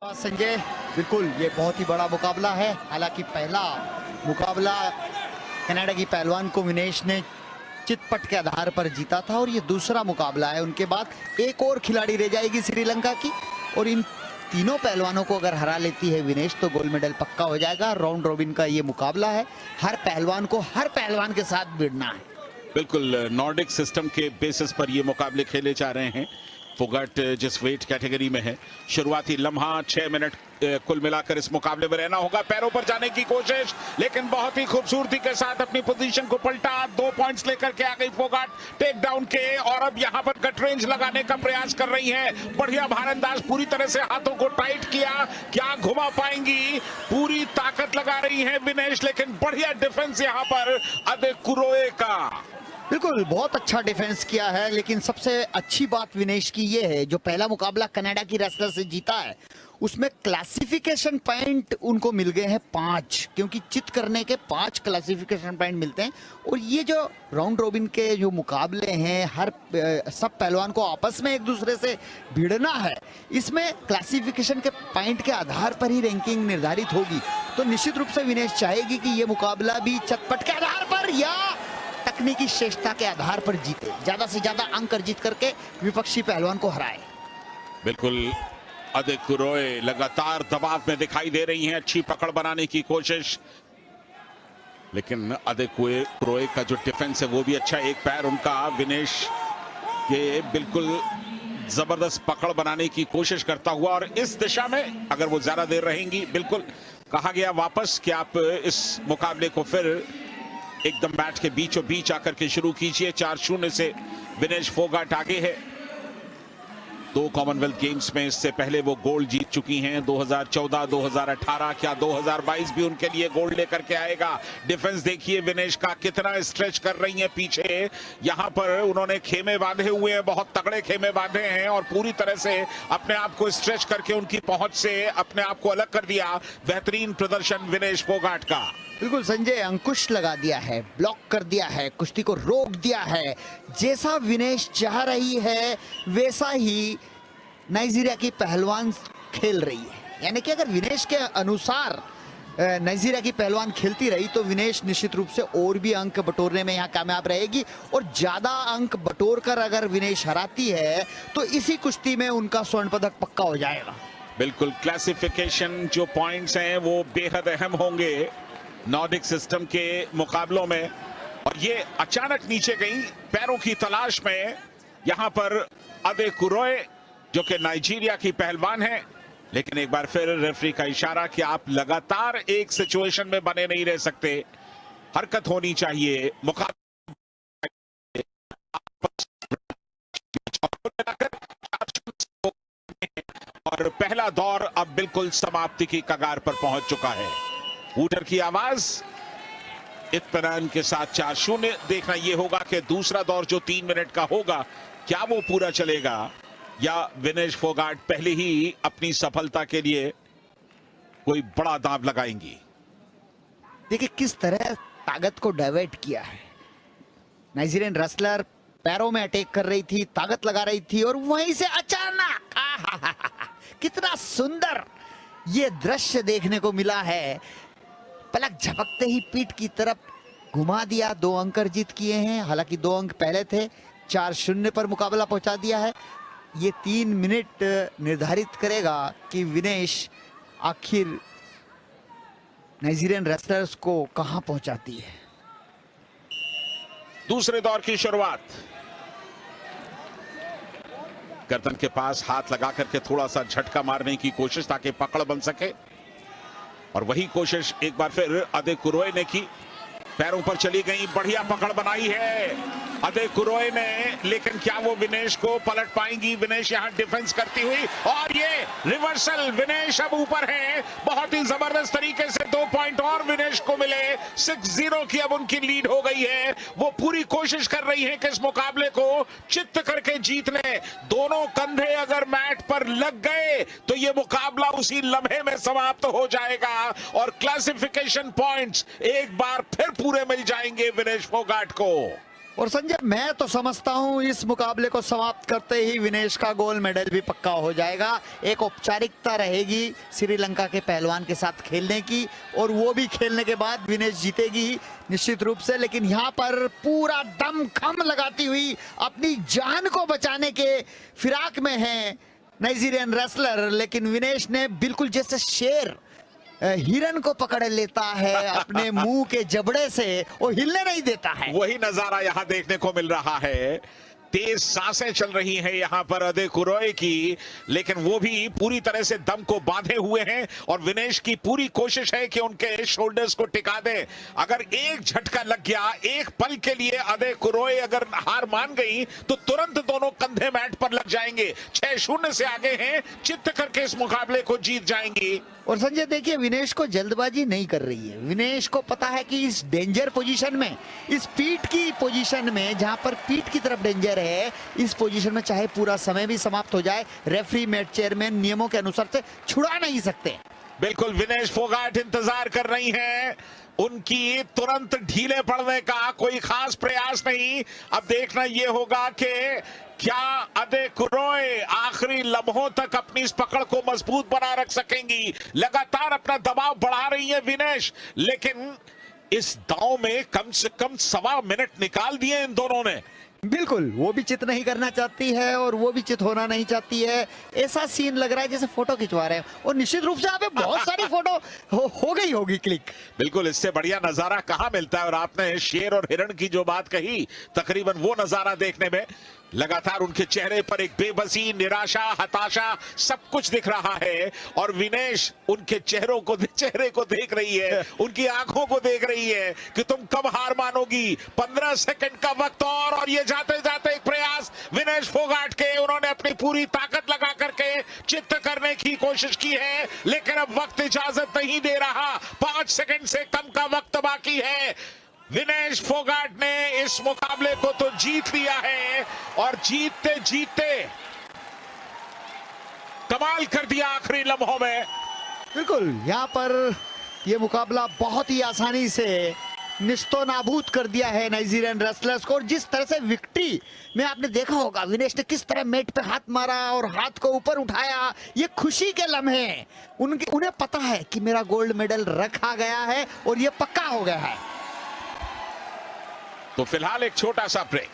संजय, बिल्कुल ये बहुत ही बड़ा मुकाबला है। हालांकि पहला मुकाबला कनाडा की पहलवान को विनेश ने चितपट के आधार पर जीता था और ये दूसरा मुकाबला है। उनके बाद एक और खिलाड़ी रह जाएगी श्रीलंका की और इन तीनों पहलवानों को अगर हरा लेती है विनेश तो गोल्ड मेडल पक्का हो जाएगा। राउंड रॉबिन का ये मुकाबला है, हर पहलवान को हर पहलवान के साथ भिड़ना है। बिल्कुल नॉर्डिक सिस्टम के बेसिस पर ये मुकाबले खेले जा रहे हैं। फोगाट जिस वेट कैटेगरी में है, शुरुआती लम्हा 6 मिनट कुल मिलाकर इस मुकाबले में रहना होगा। पैरों पर जाने की कोशिश, लेकिन बहुत ही खूबसूरती के साथ अपनी पोजीशन को पलटा, 2 पॉइंट्स लेकर के आ गई फोगाट टेक डाउन के, और अब यहां पर कट रेंज लगाने का प्रयास कर रही है। बढ़िया भारंदाज, पूरी तरह से हाथों को टाइट किया, क्या घुमा पाएंगी, पूरी ताकत लगा रही है विनेश, लेकिन बढ़िया डिफेंस यहां पर अदेकुरोए का। बिल्कुल बहुत अच्छा डिफेंस किया है, लेकिन सबसे अच्छी बात विनेश की ये है, जो पहला मुकाबला कनाडा की रेसलर से जीता है उसमें क्लासिफिकेशन पॉइंट उनको मिल गए हैं 5, क्योंकि चित करने के 5 क्लासिफिकेशन पॉइंट मिलते हैं। और ये जो राउंड रॉबिन के जो मुकाबले हैं, हर सब पहलवान को आपस में एक दूसरे से भिड़ना है, इसमें क्लासिफिकेशन के पॉइंट के आधार पर ही रैंकिंग निर्धारित होगी। तो निश्चित रूप से विनेश चाहेगी कि ये मुकाबला भी चटपट के आधार पर या तकनीकी श्रेष्ठता के आधार पर जीते, ज्यादा से ज्यादा अंक अर्जित करके विपक्षी पहलवान को हराए। बिल्कुल अदेकुरोए लगातार दबाव में दिखाई दे रही हैं, अच्छी पकड़ बनाने की कोशिश, लेकिन अदेकुरोए का जो डिफेंस है वो भी अच्छा। एक पैर उनका विनेश के बिल्कुल जबरदस्त पकड़ बनाने की कोशिश करता हुआ, और इस दिशा में अगर वो ज्यादा देर रहेंगी, बिल्कुल कहा गया वापस कि आप इस मुकाबले को फिर एकदम मैच के बीचों बीच आकर के शुरू कीजिए। 4-0 से विनेश फोगाट आगे है। 2 कॉमनवेल्थ गेम्स में इससे पहले वो गोल्ड जीत चुकी हैं, 2014, 2018, क्या 2022 भी उनके लिए गोल्ड लेकर के आएगा। डिफेंस देखिए विनेश का, कितना स्ट्रेच कर रही हैं पीछे। यहां पर उन्होंने खेमे बांधे हुए हैं, बहुत तगड़े खेमे बांधे हैं, और पूरी तरह से अपने आप को स्ट्रेच करके उनकी पहुंच से अपने आप को अलग कर दिया। बेहतरीन प्रदर्शन विनेश फोगाट का। बिल्कुल संजय, अंकुश लगा दिया है, ब्लॉक कर दिया है, कुश्ती को रोक दिया है। जैसा विनेश चाह रही है वैसा ही नाइजीरिया की पहलवान खेल रही है। यानी कि अगर विनेश के अनुसार नाइजीरिया की पहलवान खेलती रही तो विनेश निश्चित रूप से और भी अंक बटोरने में यहाँ कामयाब रहेगी, और ज्यादा अंक बटोर कर अगर विनेश हराती है तो इसी कुश्ती में उनका स्वर्ण पदक पक्का हो जाएगा। बिल्कुल क्लासिफिकेशन जो पॉइंट्स हैं वो बेहद अहम होंगे नॉर्डिक सिस्टम के मुकाबलों में, और ये अचानक नीचे गई पैरों की तलाश में। यहां पर अदेकुरोए जो कि नाइजीरिया की पहलवान है, लेकिन एक बार फिर रेफरी का इशारा कि आप लगातार एक सिचुएशन में बने नहीं रह सकते, हरकत होनी चाहिए। और पहला दौर अब बिल्कुल समाप्ति की कगार पर पहुंच चुका है। वूटर की आवाज, इत्मीनान के साथ 4-0। देखना यह होगा कि दूसरा दौर जो 3 मिनट का होगा, क्या वो पूरा चलेगा या विनेश फोगाट पहले ही अपनी सफलता के लिए कोई बड़ा दांव लगाएंगी। देखिए किस तरह ताकत को डाइवर्ट किया है। नाइजीरियन रेसलर पैरों में अटैक कर रही थी, ताकत लगा रही थी, और वहीं से अचानक कितना सुंदर ये दृश्य देखने को मिला है। पलक झपकते ही पीठ की तरफ घुमा दिया, 2 अंक अर्जित किए हैं। हालांकि 2 अंक पहले थे, 4-0 पर मुकाबला पहुंचा दिया है। ये 3 मिनट निर्धारित करेगा कि विनेश आखिर नाइजीरियन रेसलर्स को कहां पहुंचाती है। दूसरे दौर की शुरुआत, गर्दन के पास हाथ लगा करके थोड़ा सा झटका मारने की कोशिश ताकि पकड़ बन सके, और वही कोशिश एक बार फिर अदेकुरोए ने की। पैरों पर चली गई, बढ़िया पकड़ बनाई है अदेकुरोए ने, लेकिन क्या वो विनेश को पलट पाएंगी। विनेश यहां डिफेंस करती हुई, और ये रिवर्सल, विनेश अब ऊपर है बहुत ही जबरदस्त तरीके से। 2 पॉइंट और विनेश को मिले, 6-0 की अब उनकी लीड हो गई है। वो पूरी कोशिश कर रही है कि इस मुकाबले को चित्त करके जीत ले। दोनों कंधे अगर मैट पर लग गए तो ये मुकाबला उसी लम्हे में समाप्त हो जाएगा, और क्लासिफिकेशन पॉइंट्स एक बार फिर पूरे मिल जाएंगे विनेश फोगाट को। और संजय, मैं तो समझता हूं इस मुकाबले को समाप्त करते ही विनेश का गोल्ड मेडल भी पक्का हो जाएगा। एक औपचारिकता रहेगी श्रीलंका के पहलवान के साथ खेलने की, और वो भी खेलने के बाद विनेश जीतेगी निश्चित रूप से। लेकिन यहाँ पर पूरा दम खम लगाती हुई अपनी जान को बचाने के फिराक में है नाइजीरियन रेसलर, लेकिन विनेश ने बिल्कुल जैसे शेर हिरन को पकड़ लेता है अपने मुंह के जबड़े से, वो हिलने नहीं देता है। वही नजारा यहां देखने को मिल रहा है। तेज सांसें चल रही हैं यहां पर अदेकुरोए की, लेकिन वो भी पूरी तरह से दम को बांधे हुए हैं और विनेश की पूरी कोशिश है कि उनके शोल्डर्स को टिका दे। अगर एक झटका लग गया, एक पल के लिए अदेकुरोए अगर हार मान गई तो तुरंत दोनों कंधे मैट पर लग जाएंगे। 6-0 से आगे हैं, चित्त करके इस मुकाबले को जीत जाएंगी। और संजय देखिए, विनेश को जल्दबाजी नहीं कर रही है। विनेश को पता है कि इस डेंजर पोजीशन में, इस पीठ की पोजीशन में, जहां पर पीठ की तरफ डेंजर है, इस पोजीशन में चाहे पूरा समय भी समाप्त हो जाए, रेफरी मैच चेयरमैन नियमों के अनुसार से छुड़ा नहीं सकते। बिल्कुल विनेश फोगाट इंतजार कर रही हैं, उनकी तुरंत ढीले पड़ने का कोई खास प्रयास नहीं। अब देखना यह होगा कि क्या अदेकुरोए आखिरी लम्हों तक अपनी इस पकड़ को मजबूत बना रख सकेंगी। लगातार अपना दबाव बढ़ा रही है विनेश, लेकिन इस दांव में कम से कम 1.25 मिनट निकाल दिए इन दोनों ने। बिल्कुल, वो भी चित नहीं करना चाहती है और वो भी चित होना नहीं चाहती है। ऐसा सीन लग रहा है जैसे फोटो खिंचवा रहे हैं, और निश्चित रूप से यहाँ पे बहुत सारी फोटो हो गई होगी क्लिक। बिल्कुल, इससे बढ़िया नजारा कहां मिलता है। और आपने शेर और हिरण की जो बात कही, तकरीबन वो नजारा देखने में लगातार उनके चेहरे पर एक बेबसी, निराशा, हताशा सब कुछ दिख रहा है। और विनेश उनके चेहरे को देख रही है, उनकी आंखों को देख रही है कि तुम कब हार मानोगी। 15 सेकंड का वक्त और ये जाते जाते एक प्रयास विनेश फोगाट के, उन्होंने अपनी पूरी ताकत लगा करके चित्त करने की कोशिश की है, लेकिन अब वक्त इजाजत नहीं दे रहा। 5 सेकंड से कम का वक्त बाकी है। विनेश फोगाट ने इस मुकाबले को तो जीत लिया है, और जीतते जीतते कमाल कर दिया आखिरी लम्हों में। बिल्कुल, यहाँ पर ये मुकाबला बहुत ही आसानी से निस्तो नाबूद कर दिया है नाइजीरियन रेसलर्स को। और जिस तरह से विक्ट्री में आपने देखा होगा विनेश ने किस तरह मेट पे हाथ मारा और हाथ को ऊपर उठाया, ये खुशी के लम्हे उन्हें पता है कि मेरा गोल्ड मेडल रखा गया है और ये पक्का हो गया है। तो फिलहाल एक छोटा सा ब्रेक।